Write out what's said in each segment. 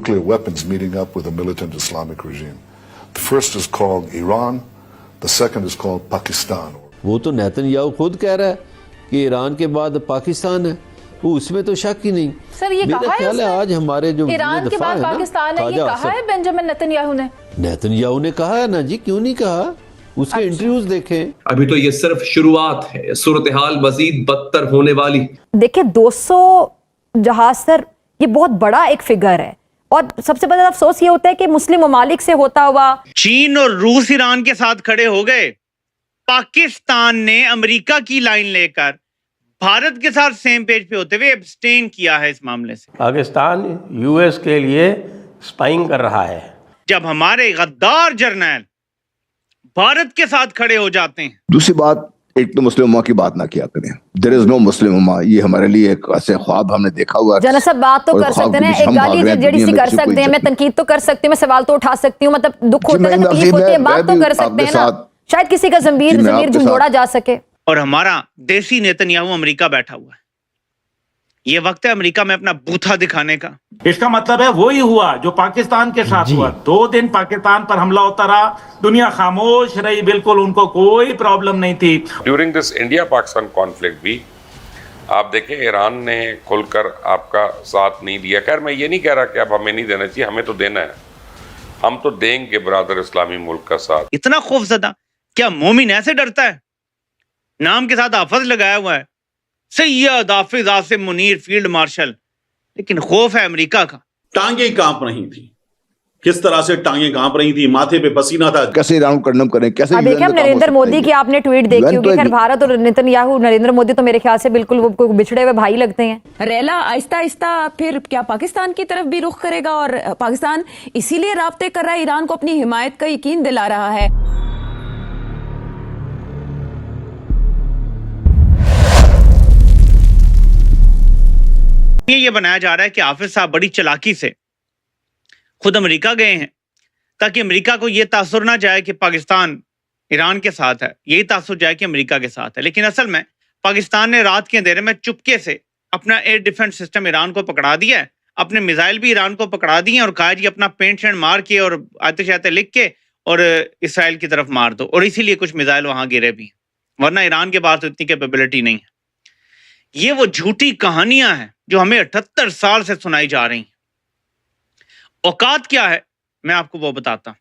nuclear weapons meeting up with a militant Islamic regime. The first is called Iran, the second is called Pakistan. وہ تو Nitin Yahoo خود کہہ رہا ہے کہ ایران کے بعد پاکستان ہے، وہ اس میں تو شک ہی نہیں. سر یہ میرا خیال ہے آج ہمارے جو ایران کے بعد پاکستان ہے، یہ کہا ہے بنجامن نیتن یاہو نے. نیتن یاہو نے کہا ہے نا جی، کیوں نہیں کہا؟ اس کے انٹرویوز دیکھیں. ابھی تو یہ صرف شروعات ہے، صورتحال مزید بدتر ہونے والی. دیکھیں 200 جہاز سر، یہ بہت بڑا ایک فگر ہے، اور سب سے بڑا افسوس یہ ہوتا ہے کہ مسلم ممالک سے ہوتا ہوا. چین اور روس ایران کے ساتھ کھڑے ہو گئے. پاکستان نے امریکہ کی لائن لے کر بھارت کے ساتھ سیم پیج پہ ہوتے ہوئے ابسٹین کیا ہے اس معاملے سے. پاکستان یو ایس کے لیے سپائنگ کر رہا ہے. جب ہمارے غدار جرنیل بھارت کے ساتھ کھڑے ہو جاتے ہیں. دوسری بات، ایک تو مسلم امہ کی بات نہ کیا کریں. دیر از نو مسلم امہ. یہ ہمارے لیے ایک ایسے خواب ہم نے دیکھا ہوا ہے. جناب صاحب بات تو کر سکتے ہیں، ایک گالی جڑی سی کر سکتے ہیں، میں تنقید تو کر سکتی ہوں، میں سوال تو اٹھا سکتی ہوں، مطلب دکھ ہوتا ہے، تکلیف ہوتی ہے، بات تو کر سکتے ہیں نا، شاید کسی کا ضمیر جھنجھوڑا جا سکے. اور ہمارا دیسی نیتن یاہو امریکہ بیٹھا ہوا ہے. یہ وقت ہے امریکہ میں اپنا بوتھا دکھانے کا. اس کا مطلب ہے وہی ہوا جو پاکستان کے ساتھ ہوا. 2 دن پاکستان پر حملہ ہوتا رہا، دنیا خاموش رہی، بالکل ان کو کوئی پرابلم نہیں تھی. During this India Pakistan conflict بھی آپ دیکھیں ایران نے کھل کر آپ کا ساتھ نہیں دیا. خیر میں یہ نہیں کہہ رہا کہ اب ہمیں نہیں دینا چاہیے، ہمیں تو دینا ہے، ہم تو دیں گے برادر اسلامی ملک کا ساتھ. اتنا خوف زدہ کیا مومن ایسے ڈرتا ہے؟ نام کے ساتھ حافظ لگایا ہوا ہے، سید حافظ عاصم منیر فیلڈ مارشل، لیکن خوف ہے امریکہ کا. ٹانگیں کانپ رہی تھی. کس طرح سے ٹانگیں کانپ رہی تھی، ماتھے پہ پسینہ تھا. کیسے ایران کو کنڈم کریں، کیسے دیکھیں ہم نریندر مودی کی آپ نے ٹویٹ دیکھی ہوگی. خیر بھارت اور نیتن یاہو، نریندر مودی تو میرے خیال سے بالکل وہ بچھڑے ہوئے بھائی لگتے ہیں. ریلا آہستہ آہستہ پھر کیا پاکستان کی طرف بھی رخ کرے گا، اور پاکستان اسی لیے رابطے کر رہا ہے، ایران کو اپنی حمایت کا یقین دلا رہا ہے. یہ بنایا جا رہا ہے کہ حافظ صاحب بڑی چلاکی سے خود امریکہ گئے ہیں تاکہ امریکہ کو یہ تاثر نہ جائے کہ پاکستان ایران کے ساتھ ہے، یہی تاثر جائے کہ امریکہ کے ساتھ ہے. لیکن اصل میں پاکستان نے رات کے اندھیرے میں چپکے سے اپنا ایئر ڈیفنس سسٹم ایران کو پکڑا دیا ہے، اپنے میزائل بھی ایران کو پکڑا دیے اور کہا جی اپنا پینٹ شینٹ مار کے اور آتے شاتے لکھ کے اور اسرائیل کی طرف مار دو. اور اسی لیے کچھ میزائل وہاں گرے بھی ہیں، ورنہ ایران کے پاس تو اتنی کیپیبلٹی نہیں ہے. یہ وہ جھوٹی کہانیاں ہیں جو ہمیں 78 سال سے سنائی جا رہی ہیں. اوقات کیا ہے میں آپ کو وہ بتاتا ہوں.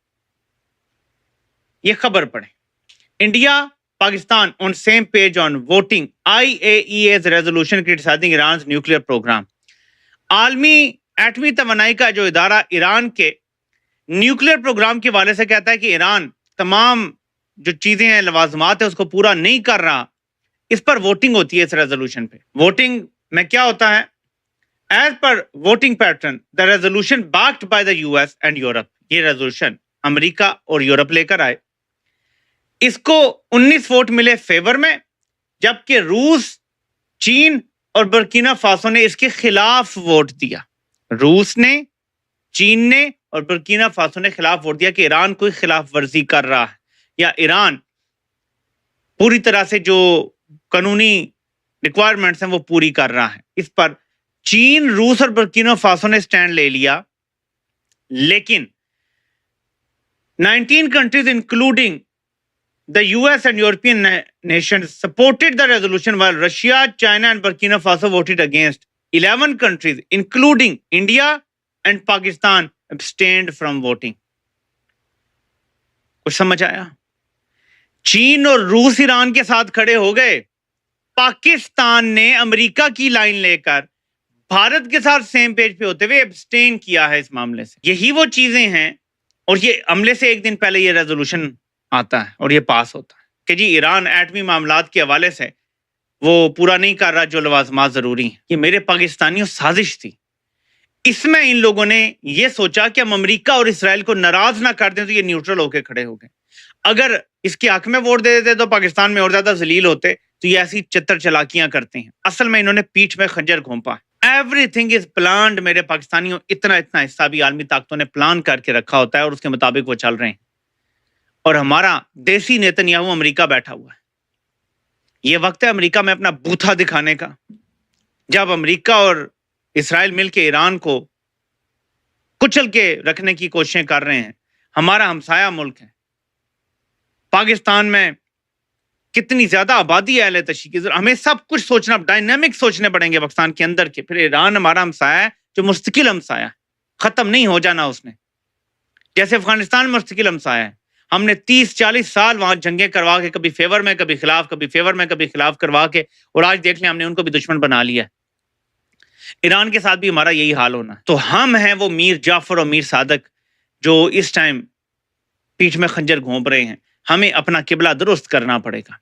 یہ خبر پڑھیں. India Pakistan on same page on voting IAEA's resolution criticizing Iran's nuclear program. عالمی ایٹمی توانائی کا جو ادارہ ایران کے نیوکلیئر پروگرام کے حوالے سے کہتا ہے کہ ایران تمام جو چیزیں ہیں، لوازمات ہیں، اس کو پورا نہیں کر رہا. اس پر ووٹنگ ہوتی ہے اس ریزولوشن پہ. ووٹنگ میں کیا ہوتا ہے؟ As per voting pattern the resolution backed by the US and Europe. یہ ریزولوشن امریکہ اور یورپ لے کر آئے. اس کو 19 ووٹ ملے فیور میں، جبکہ روس، چین اور برکینا فاسو نے اس کے خلاف ووٹ دیا. روس نے، چین نے اور برکینا فاسو نے خلاف ووٹ دیا کہ ایران کوئی خلاف ورزی کر رہا ہے یا ایران پوری طرح سے جو قانونی ریکوائرمنٹس ہیں وہ پوری کر رہا ہے. اس پر چین، روس اور برکینا فاسو نے سٹینڈ لے لیا. لیکن 19 countries including the US and European nations supported the resolution while Russia, China and Burkina Faso voted against. 11 countries including India and Pakistan abstained from voting. کچھ سمجھ آیا؟ چین اور روس ایران کے ساتھ کھڑے ہو گئے. پاکستان نے امریکہ کی لائن لے کر بھارت کے ساتھ سیم پیج پہ ہوتے ہوئے ابسٹین کیا ہے اس معاملے سے. یہی وہ چیزیں ہیں، اور یہ عملے سے ایک دن پہلے یہ ریزولوشن آتا ہے اور یہ پاس ہوتا ہے کہ جی ایران ایٹمی معاملات کے حوالے سے وہ پورا نہیں کر رہا جو لوازمات ضروری ہیں. یہ میرے پاکستانیوں سازش تھی. اس میں ان لوگوں نے یہ سوچا کہ ہم امریکہ اور اسرائیل کو ناراض نہ کر دیں تو یہ نیوٹرل ہو کے کھڑے ہو گئے. اگر اس کے حق میں ووٹ دے دیتے تو پاکستان میں اور زیادہ ذلیل ہوتے. تو یہ ایسی چتر چلاکیاں کرتے ہیں. اصل میں انہوں نے پیٹھ میں خنجر گھونپا. Everything is planned. میرے پاکستانیوں اتنا حصہ بھی عالمی طاقتوں نے پلان کر کے رکھا ہوتا ہے اور اس کے مطابق وہ چل رہے ہیں. اور ہمارا دیسی نیتن یاہو امریکہ بیٹھا ہوا ہے. یہ وقت ہے امریکہ میں اپنا بوتھا دکھانے کا. جب امریکہ اور اسرائیل مل کے ایران کو کچل کے رکھنے کی کوششیں کر رہے ہیں. ہمارا ہمسایہ ملک ہے. پاکستان میں کتنی زیادہ آبادی ہے اہل تشیع کی، ہمیں سب کچھ سوچنا، ڈائنامک سوچنے پڑیں گے پاکستان کے اندر کے. پھر ایران ہمارا ہمسایہ ہے جو مستقل ہمسایہ ہے، ختم نہیں ہو جانا اس نے. جیسے افغانستان مستقل ہمسایہ ہے، ہم نے 30-40 سال وہاں جنگیں کروا کے، کبھی فیور میں کبھی خلاف، کبھی فیور میں کبھی خلاف کروا کے، اور آج دیکھ لیں ہم نے ان کو بھی دشمن بنا لیا. ایران کے ساتھ بھی ہمارا یہی حال ہونا. تو ہم ہیں وہ میر جعفر اور میر صادق جو اس ٹائم پیٹھ میں خنجر گھونپ رہے ہیں. ہمیں اپنا قبلہ درست کرنا پڑے گا.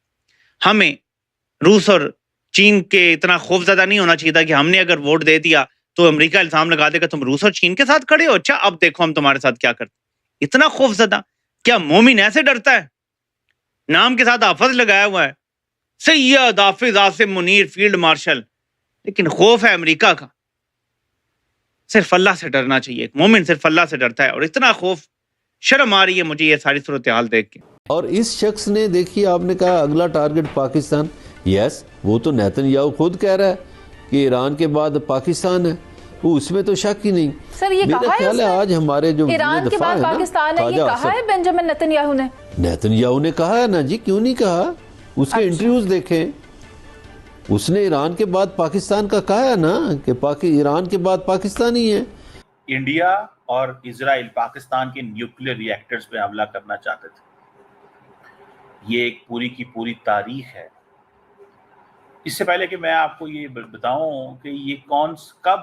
ہمیں روس اور چین کے اتنا خوف زدہ نہیں ہونا چاہیے تھا کہ ہم نے اگر ووٹ دے دیا تو امریکہ الزام لگا دے گا تم روس اور چین کے ساتھ کھڑے ہو، اچھا اب دیکھو ہم تمہارے ساتھ کیا کرتے. اتنا خوف زدہ کیا مومن ایسے ڈرتا ہے؟ نام کے ساتھ حافظ لگایا ہوا ہے، سید حافظ عاصم منیر فیلڈ مارشل، لیکن خوف ہے امریکہ کا. صرف اللہ سے ڈرنا چاہیے. ایک مومن صرف اللہ سے ڈرتا ہے، اور اتنا خوف، شرم آ رہی ہے مجھے یہ ساری صورتحال دیکھ کے. اور اس شخص نے دیکھیے آپ نے کہا اگلا ٹارگٹ پاکستان. یس وہ تو نیتن یاہو خود کہہ رہا ہے کہ ایران کے بعد پاکستان ہے، اس میں تو شک ہی نہیں. سر یہ میرا کہا خیال ہے آج ہمارے جو ایران کے بعد پاکستان ہے، یہ کہا ہے بنجامن نیتن یاہو نے. نیتن یاہو نے کہا ہے نا جی، کیوں نہیں کہا؟ اس کے انٹرویوز دیکھیں، اس نے ایران کے بعد پاکستان کا کہا ہے نا کہ ایران کے بعد پاکستان ہی ہے. انڈیا اور اسرائیل پاکستان کے نیوکلیر ری ایکٹرز پہ حملہ کرنا چاہتے تھے. یہ ایک پوری کی پوری تاریخ ہے. اس سے پہلے کہ میں آپ کو یہ بتاؤں کہ یہ کب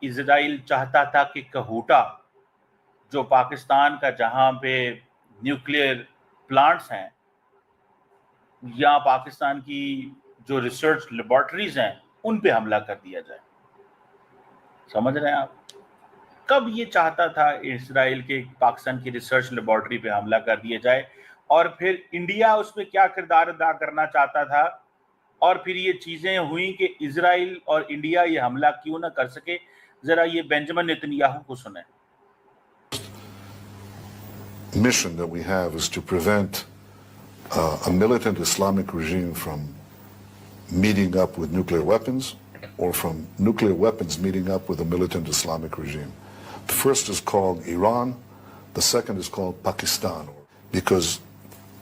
اسرائیل چاہتا تھا کہ کہوٹا جو پاکستان کا جہاں پہ نیوکلیر پلانٹس ہیں یا پاکستان کی جو ریسرچ لیبارٹریز ہیں ان پہ حملہ کر دیا جائے. سمجھ رہے ہیں آپ؟ کب یہ چاہتا تھا اسرائیل کے پاکستان کی ریسرچ لیبارٹری پہ حملہ کر دیا جائے، اور پھر انڈیا اس میں کیا کردار ادا کرنا چاہتا تھا، اور پھر یہ چیزیں ہوئیں کہ اسرائیل اور انڈیا یہ حملہ کیوں نہ کر سکے. ذرا یہ بنجامن نیتن یاہو کو سنیں. mission that we have is to prevent a militant Islamic regime from meeting up with nuclear weapons or from nuclear weapons meeting up with a militant Islamic regime. The first is called Iran, the second is called Pakistan. Because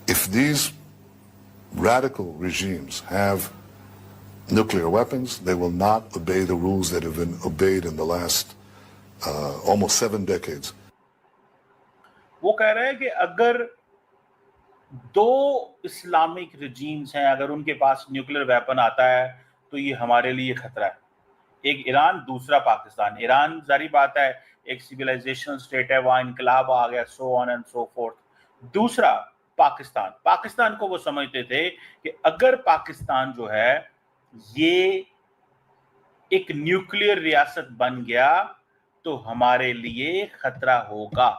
if these radical regimes have nuclear weapons, they will not obey the rules that have been obeyed in the last almost 7 decades. وہ کہہ رہے ہیں کہ اگر دو Islamic regimes ہیں، اگر ان کے پاس nuclear weapon آتا ہے تو یہ ہمارے لیے خطرہ ہے. ایک ایران، دوسرا پاکستان. ایران ظاہری بات ہے ایک سویلائزیشن سٹیٹ ہے، وہاں انقلاب آ گیا، سو آن اینڈ سو فورتھ. دوسرا پاکستان کو وہ سمجھتے تھے کہ اگر پاکستان جو ہے یہ ایک نیوکلیر ریاست بن گیا تو ہمارے لیے خطرہ ہوگا.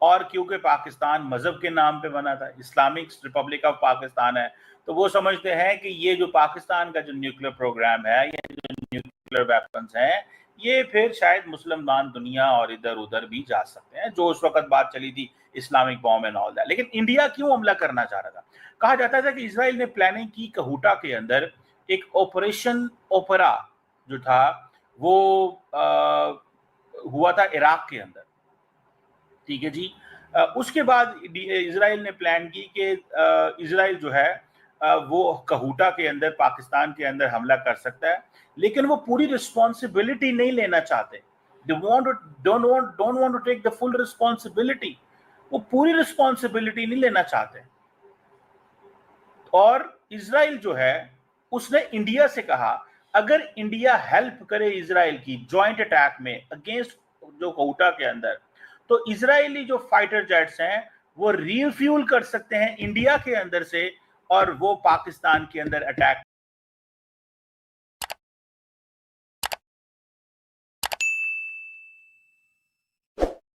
اور کیونکہ پاکستان مذہب کے نام پہ بنا تھا، اسلامک ریپبلک آف پاکستان ہے، تو وہ سمجھتے ہیں کہ یہ جو پاکستان کا جو نیوکلیر پروگرام ہے، یہ جو نیوکلیر ویپنز ہیں، یہ پھر شاید مسلمان دنیا اور ادھر ادھر بھی جا سکتے ہیں، جو اس وقت بات چلی تھی Islamic bomb and all that. لیکن انڈیا کیوں حملہ کرنا چاہ رہا تھا؟ کہا جاتا تھا کہ اسرائیل نے پلاننگ کی کہوٹا کے اندر ایک آپریشن اوپرا جو تھا وہ ہوا تھا عراق کے اندر. ٹھیک ہے جی. اس کے بعد اسرائیل نے پلان کی کہ اسرائیل جو ہے وہ کہوٹا کے اندر پاکستان کے اندر حملہ کر سکتا ہے، لیکن وہ پوری رسپانسبلٹی نہیں لینا چاہتے. don't want to take the full responsibility. وہ پوری رسپانسبلٹی نہیں لینا چاہتے. اور اسرائیل جو ہے اس نے انڈیا سے کہا اگر انڈیا ہیلپ کرے اسرائیل کی جوائنٹ اٹیک میں اگینسٹ جو کہوٹا کے اندر، تو اسرائیلی جو فائٹر جیٹس ہیں وہ ری فیول کر سکتے ہیں انڈیا کے اندر سے، اور وہ پاکستان کے اندر اٹیک